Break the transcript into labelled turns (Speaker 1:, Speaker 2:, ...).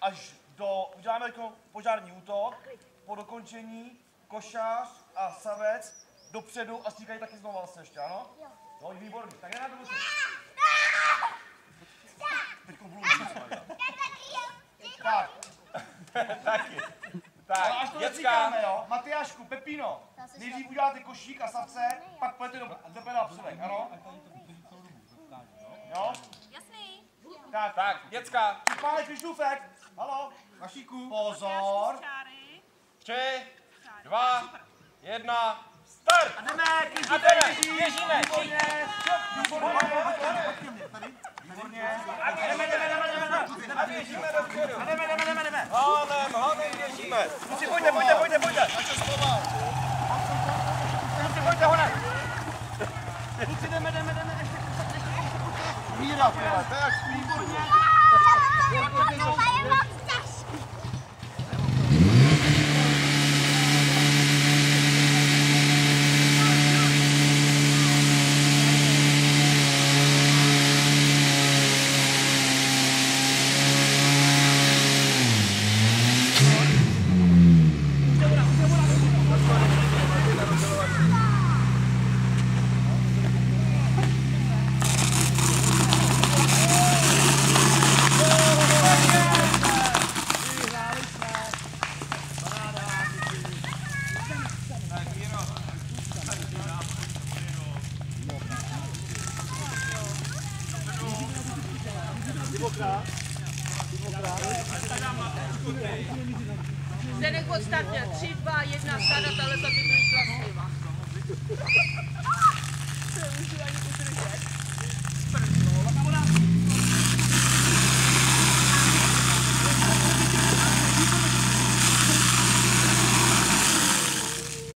Speaker 1: až do, uděláme jako požární útok, po dokončení košář a savec dopředu a stíkají taky znovu vlastně ještě, ano? Jo. No, výborný, tak jdeme na to. Teďko budu tak. Taky. Tak, ale až to necíkáme, jo? Matyášku, Pepino, nejdřív uděláte košík a savce, pak půjdete do pedala psovek, ano? Jo?
Speaker 2: Jasný.
Speaker 1: Tak, děcka. Páne Krištůfek, halo, Vašíku. Pozor.
Speaker 2: 3,
Speaker 1: 2, 1, start! A jdeme, Krištůfek, běžíme. Výborně. Výborně. A běžíme dopředu. A jdeme. Hánem, běžíme. Kluci, pojďte. Já se schoval. Kluci, pojďte, honem. Kluci, jdeme. Míra, tak, výborně.
Speaker 2: Zdeněk odstartuje. 3, 2, 1, skladatelé za ty byli klasy. To je už ani udržet.